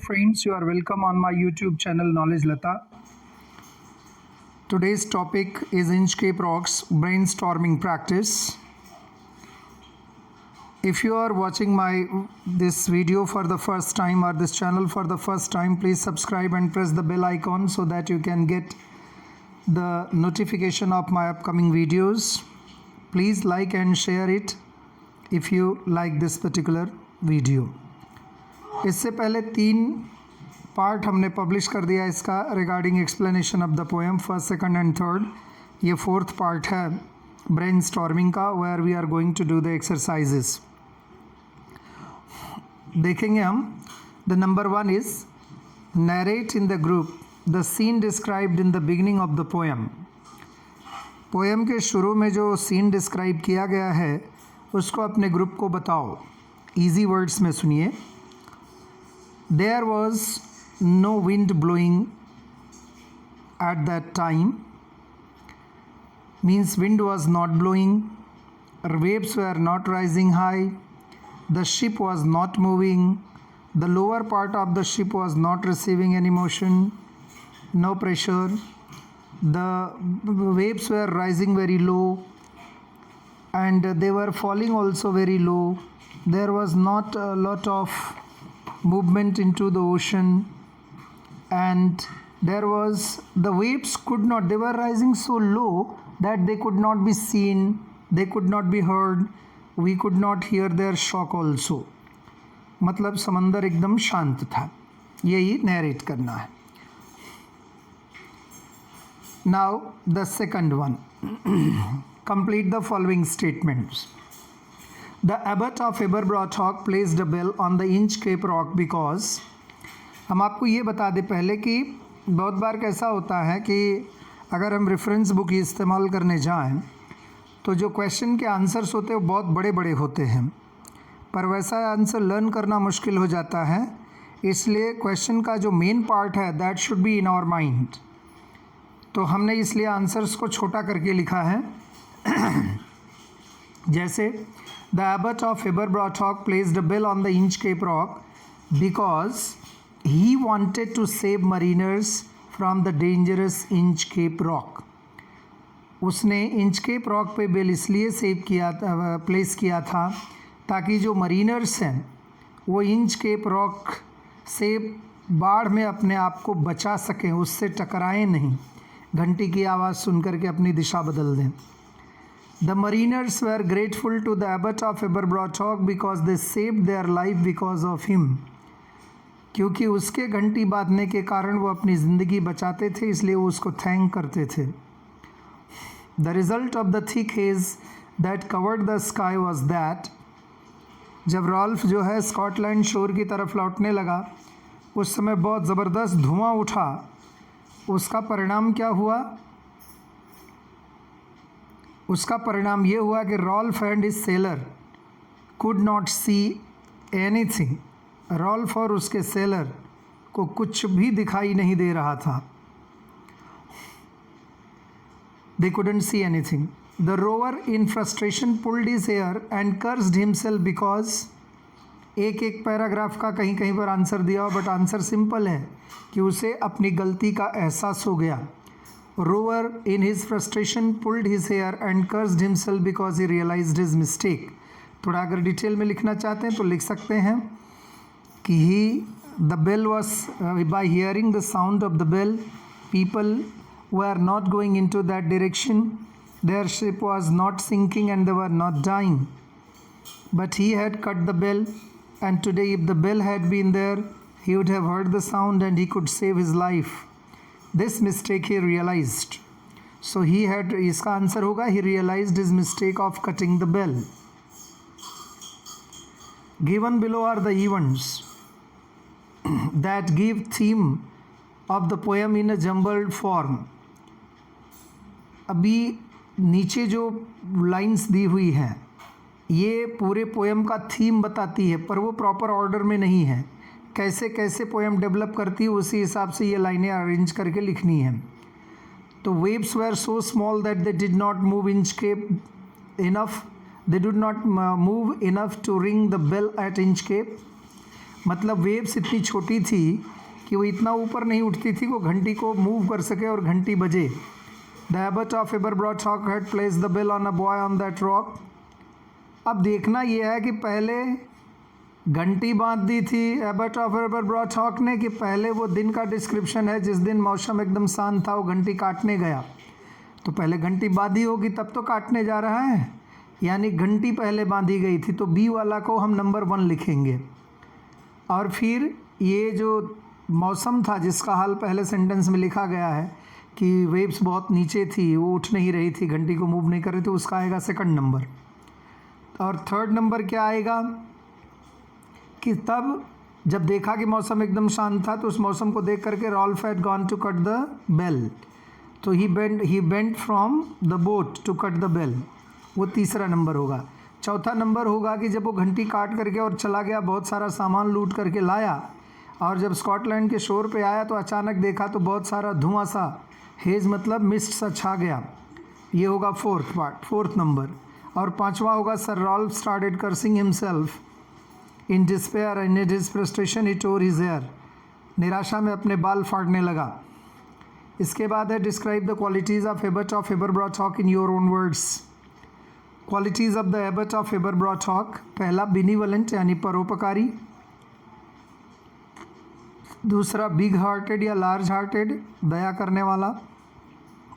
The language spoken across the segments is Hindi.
friends, you are welcome on my YouTube channel Knowledge Lata. Today's topic is Inchcape Rocks brainstorming practice. If you are watching this video for the first time or this channel for the first time, please subscribe and press the bell icon so that you can get the notification of my upcoming videos. Please like and share it if you like this particular video. इससे पहले 3 पार्ट हमने पब्लिश कर दिया इसका regarding explanation of the poem, first, second and third. ये 4th पार्ट है ब्रेनस्टॉर्मिंग का, where we are going to do the exercises. देखेंगे हम. The number 1 is narrate in the group the scene described in the beginning of the poem. Poem के शुरू में जो सीन डिस्क्राइब किया गया है उसको अपने ग्रुप को बताओ. ईजी वर्ड्स में सुनिए. There was no wind blowing at that time, means wind was not blowing, waves were not rising high, the ship was not moving, the lower part of the ship was not receiving any motion, no pressure, the waves were rising very low and they were falling also very low. There was not a lot of movement into the ocean, and there was the waves they were rising so low that they could not be seen, they could not be heard, we could not hear their shock also. मतलब समंदर एकदम शांत था. यही नैरेट करना है. Now the second one. Complete the following statements. The abbot of Aberbrothock placed a bell on the Inchcape Rock because. हम आपको ये बता दें पहले कि बहुत बार कैसा होता है कि अगर हम रेफरेंस बुक इस्तेमाल करने जाएं तो जो क्वेश्चन के आंसर्स होते हैं वो बहुत बड़े बड़े होते हैं, पर वैसा आंसर लर्न करना मुश्किल हो जाता है. इसलिए क्वेश्चन का जो मेन पार्ट है that should be in our mind. तो हमने इसलिए आंसर्स को छोटा करके लिखा है. जैसे The abbot of Aberbrothock placed a bell on the Inchcape Rock because he wanted to save mariners from the dangerous Inchcape Rock. उसने Inchcape Rock पे बेल इसलिए प्लेस किया था ताकि जो मरीनर्स हैं वो Inchcape Rock से बाढ़ में अपने आप को बचा सकें, उससे टकराएं नहीं, घंटी की आवाज़ सुन करके अपनी दिशा बदल दें. The mariners were grateful to the abbot of Aberbrothock because they saved their life because of him. क्योंकि उसके घंटी बांधने के कारण वो अपनी ज़िंदगी बचाते थे, इसलिए वो उसको थैंक करते थे. The result of the thick haze that covered the sky was that जब रॉल्फ जो है स्कॉटलैंड शोर की तरफ लौटने लगा उस समय बहुत ज़बरदस्त धुआं उठा. उसका परिणाम क्या हुआ? उसका परिणाम ये हुआ कि Ralph and his sailor could not see anything. Ralph और उसके सेलर को कुछ भी दिखाई नहीं दे रहा था. They couldn't see anything. The rover in frustration pulled his hair and cursed himself because. एक पैराग्राफ का कहीं कहीं पर आंसर दिया, बट आंसर सिंपल है कि उसे अपनी गलती का एहसास हो गया. Rover in his frustration pulled his hair and cursed himself because he realized his mistake. थोड़ा अगर डिटेल में लिखना चाहते हैं तो लिख सकते हैं कि the bell was by hearing the sound of the bell, people were not going into that direction. Their ship was not sinking and they were not dying. But he had cut the bell, and today if the bell had been there, he would have heard the sound and he could save his life. This mistake he realized. So he had, इसका आंसर होगा he realized his mistake of cutting the bell. Given below are the events that give theme of the poem in a jumbled form. अभी नीचे जो लाइंस दी हुई हैं ये पूरे पोएम का थीम बताती है, पर वो प्रॉपर ऑर्डर में नहीं है. कैसे कैसे पोएम डेवलप करती है उसी हिसाब से ये लाइनें अरेंज करके लिखनी है. तो waves were so small that they did not move Inchcape enough, they did not move enough to ring the bell at Inchcape. मतलब वेव्स इतनी छोटी थी कि वो इतना ऊपर नहीं उठती थी वो घंटी को मूव कर सके और घंटी बजे। The abbot of Aberbrothok rock had place the bell on a buoy on that rock. अब देखना ये है कि पहले घंटी बांध दी थी एबट ऑफ एबरब्रॉथ रॉक ने, कि पहले वो दिन का डिस्क्रिप्शन है जिस दिन मौसम एकदम शांत था वो घंटी काटने गया। तो पहले घंटी बांधी होगी तब तो काटने जा रहा है, यानी घंटी पहले बांधी गई थी। तो बी वाला को हम नंबर 1 लिखेंगे। और फिर ये जो मौसम था जिसका हाल पहले सेंटेंस में लिखा गया है कि वेव्स बहुत नीचे थी, वो उठ नहीं रही थी, घंटी को मूव नहीं कर रही थी, उसका आएगा सेकंड नंबर। और थर्ड नंबर क्या आएगा कि तब जब देखा कि मौसम एकदम शांत था तो उस मौसम को देख करके Ralph had gone to cut the bell, तो he bent from the boat to cut the bell, वो तीसरा नंबर होगा। चौथा नंबर होगा कि जब वो घंटी काट करके और चला गया, बहुत सारा सामान लूट करके लाया, और जब स्कॉटलैंड के शोर पे आया तो अचानक देखा तो बहुत सारा धुआं सा, हेज मतलब मिस्ट सा छा गया, ये होगा फोर्थ नंबर। और पांचवा होगा sir Ralph started cursing himself in despair and in his frustration he tore his hair, निराशा में अपने बाल फाड़ने लगा। इसके बाद है describe the qualities of abbot of Aberbrothok rock in your own words. Qualities of the abbot of Aberbrothok rock, पहला बिनीवलेंट यानी परोपकारी, दूसरा बिग हार्टेड या लार्ज हार्टेड दया करने वाला,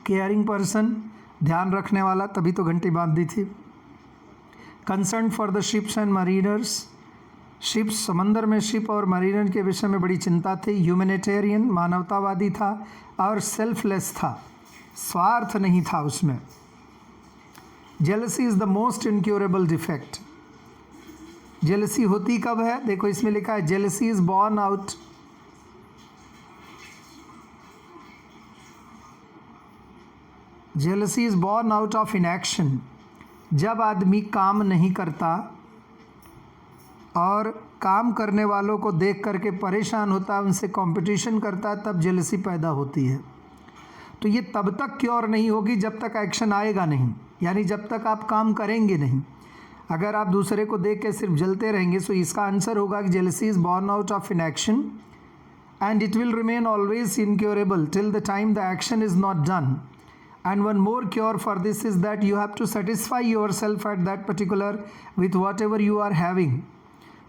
केयरिंग पर्सन ध्यान रखने वाला, तभी तो घंटी बांध दी थी, concern for the ships and mariners, ships समंदर में शिप और मरीनर के विषय में बड़ी चिंता थी, ह्यूमैनिटेरियन मानवतावादी था, और सेल्फलेस था, स्वार्थ नहीं था उसमें। Jealousy is the most incurable defect. Jealousy होती कब है, देखो इसमें लिखा है jealousy is born out jealousy is born out of inaction, जब आदमी काम नहीं करता और काम करने वालों को देख करके परेशान होता है, उनसे कंपटीशन करता है, तब जेलसी पैदा होती है। तो ये तब तक क्योर नहीं होगी जब तक एक्शन आएगा नहीं, यानी जब तक आप काम करेंगे नहीं। अगर आप दूसरे को देख के सिर्फ जलते रहेंगे तो इसका आंसर होगा कि jealousy is born out of inaction and it will remain always incurable till the time the action is not done. And one more cure for this is that you have to satisfy yourself at that particular with whatever you are having.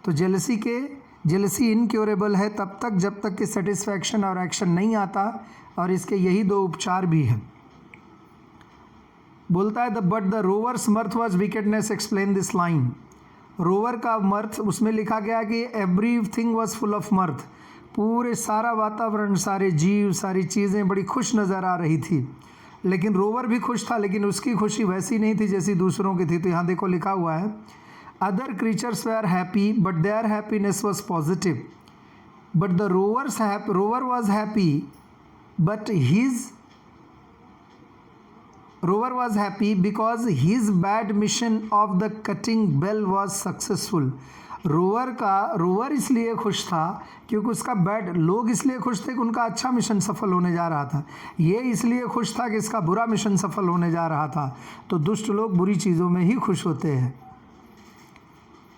तो जेलसी इनक्योरेबल है तब तक जब तक कि सेटिस्फैक्शन और एक्शन नहीं आता, और इसके यही 2 उपचार भी हैं। बोलता है but the rover's mirth was wickedness, explain this line. Rover का मर्थ, उसमें लिखा गया कि everything was full of mirth, पूरे सारा वातावरण, सारे जीव, सारी चीज़ें बड़ी खुश नज़र आ रही थी। लेकिन रोवर भी खुश था, लेकिन उसकी खुशी वैसी नहीं थी जैसी दूसरों की थी। तो यहाँ देखो लिखा हुआ है other creatures were happy but their happiness was positive, but the rover was happy but rover was happy because his bad mission of the cutting bell was successful. Rover इसलिए खुश था क्योंकि उसका लोग इसलिए खुश थे कि उनका अच्छा मिशन सफल होने जा रहा था, ये इसलिए खुश था कि इसका बुरा मिशन सफल होने जा रहा था। तो दुष्ट लोग बुरी चीज़ों में ही खुश होते हैं।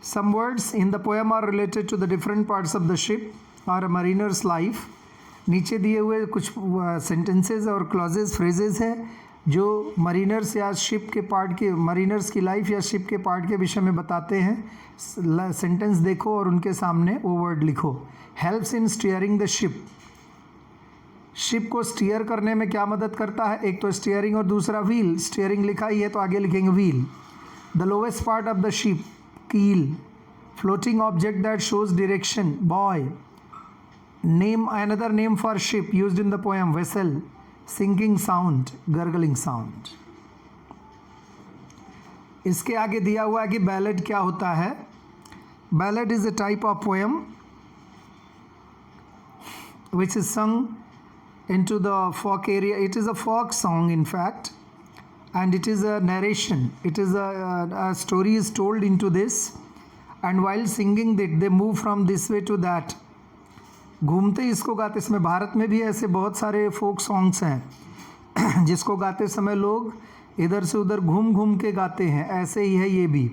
Some words in the poem are related to the different parts of the ship और अ मरीनर्स लाइफ। नीचे दिए हुए कुछ सेंटेंसेज और क्लॉजेज, फ्रेजेज हैं जो मरीनर्स या शिप के पार्ट के, मरीनर्स की लाइफ या शिप के पार्ट के विषय में बताते हैं। सेंटेंस देखो और उनके सामने वो वर्ड लिखो। Helps in steering the ship, ship को स्टीयर करने में क्या मदद करता है, एक तो स्टीयरिंग और दूसरा व्हील। स्टीयरिंग लिखा ही है तो आगे लिखेंगे wheel. The lowest part of the ship, keel. Floating object that shows direction, buoy. Name, another name for ship used in the poem, vessel. Sinking sound, gurgling sound. इसके आगे दिया हुआ है कि बैलेड क्या होता है। Ballad is a type of poem which is sung into the folk area. It is a folk song in fact, and it is a narration. It is a story is told into this, and while singing it they move from this way to that. घूमते इसको गाते, इसमें भारत में भी ऐसे बहुत सारे फोक सॉन्ग्स हैं जिसको गाते समय लोग इधर से उधर घूम घूम के गाते हैं, ऐसे ही है ये भी।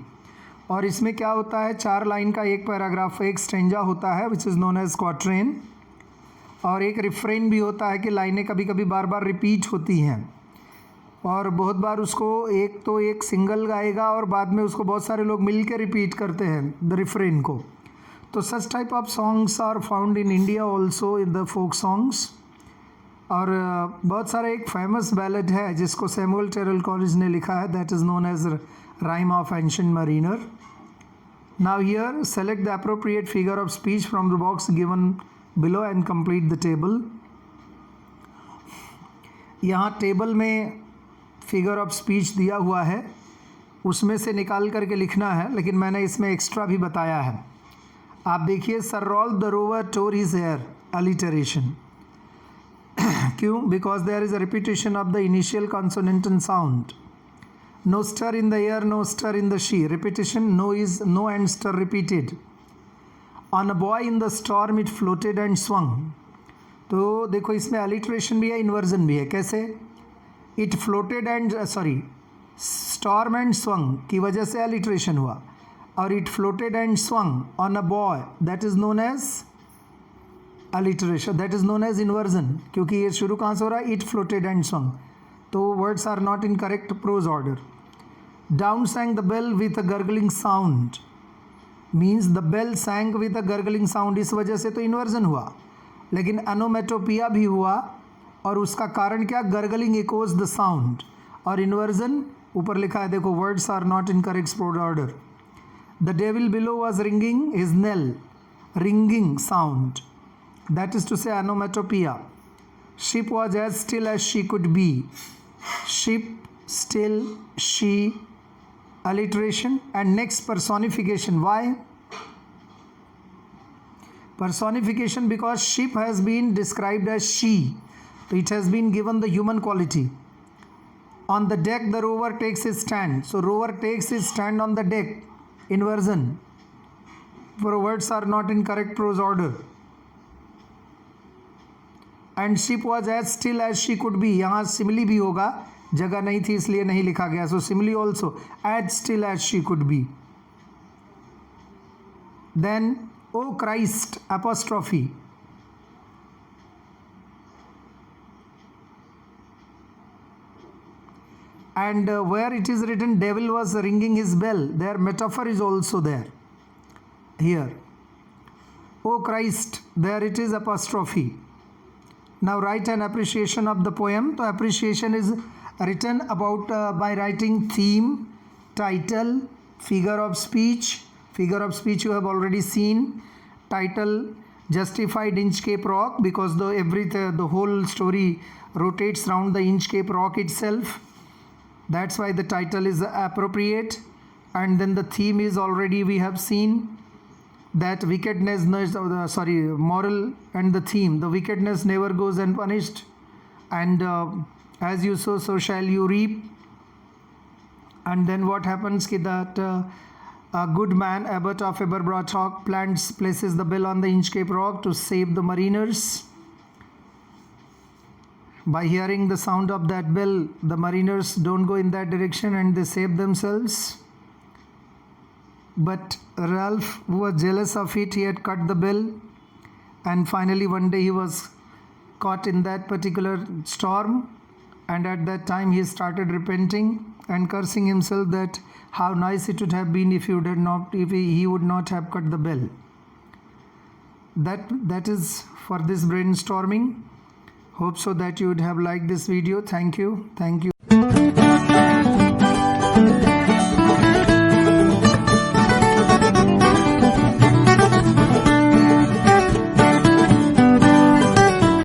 और इसमें क्या होता है, 4 लाइन का एक पैराग्राफ, एक स्टेंजा होता है which is known as quatrain, और एक रिफ्रेन भी होता है कि लाइनें कभी कभी बार बार रिपीट होती हैं, और बहुत बार उसको एक सिंगल गाएगा और बाद में उसको बहुत सारे लोग मिल के रिपीट करते हैं द रिफ्रेन को. तो such type of songs are found in India also in the folk songs. और बहुत सारा एक फेमस बैलेड है जिसको सैमुअल टेरल कॉलेज ने लिखा है, that is known as rime of ancient mariner. Now here select the appropriate figure of speech from the box given below and complete the table. यहाँ टेबल में फिगर ऑफ स्पीच दिया हुआ है, उसमें से निकाल करके लिखना है, लेकिन मैंने इसमें एक्स्ट्रा भी बताया है. आप देखिए, sir Ralph the rover tore his hair, alliteration. क्यों? Because there is a repetition of the initial consonant sound. No stir in the air, no stir in the sea, repetition. No is no and stir repeated. On a buoy in the storm it floated and swung. तो देखो, इसमें अलिटरेशन भी है, इन्वर्जन भी है. कैसे? It floated and storm and swung की वजह से अलिटरेशन हुआ, और it floated and swung on a buoy, that is known as alliteration, that is known as inversion. क्योंकि ये शुरू कहाँ से हो रहा है? It floated and swung. तो words are not in correct prose order. Down sang the bell with a gurgling sound, means the bell sang with a gurgling sound, इस वजह से तो इन्वर्जन हुआ. लेकिन अनोमेटोपिया भी हुआ, और उसका कारण क्या? Gargling echoes the sound. और इन्वर्जन ऊपर लिखा है, देखो, words are not in correct prose order. The devil below was ringing his knell, ringing sound, that is to say onomatopoeia. Ship was as still as she could be. Ship, still, she, alliteration. And next, personification. Why? Personification because ship has been described as she. It has been given the human quality. On the deck, the rover takes his stand. So rover takes his stand on the deck. Inversion. For words are not in correct prose order. And ship was as still as she could be. यहाँ सिमिली भी होगा, जगह नहीं थी इसलिए नहीं लिखा गया. So simile also, as still as she could be. Then O Christ, apostrophe. And where it is written devil was ringing his bell, there metaphor is also there here. O Christ, there it is apostrophe. Now write an appreciation of the poem. So appreciation is written about by writing theme, title, figure of speech. Figure of speech you have already seen. Title, justified Inchcape Rock, because the whole story rotates around the Inchcape Rock itself. That's why the title is appropriate. And then the theme is already we have seen. That wickedness, moral and the theme, the wickedness never goes unpunished, and as you sow, so shall you reap. And then what happens ki that a good man, abbot of Eberbroth Hawk, places the bell on the Inchcape Rock to save the mariners. By hearing the sound of that bell, the mariners don't go in that direction and they save themselves. But Ralph was jealous of it. He had cut the bell, and finally one day he was caught in that particular storm, and at that time he started repenting and cursing himself that how nice it would have been if he would not have cut the bell. That is for this brainstorming. Hope so that you would have liked this video. Thank you.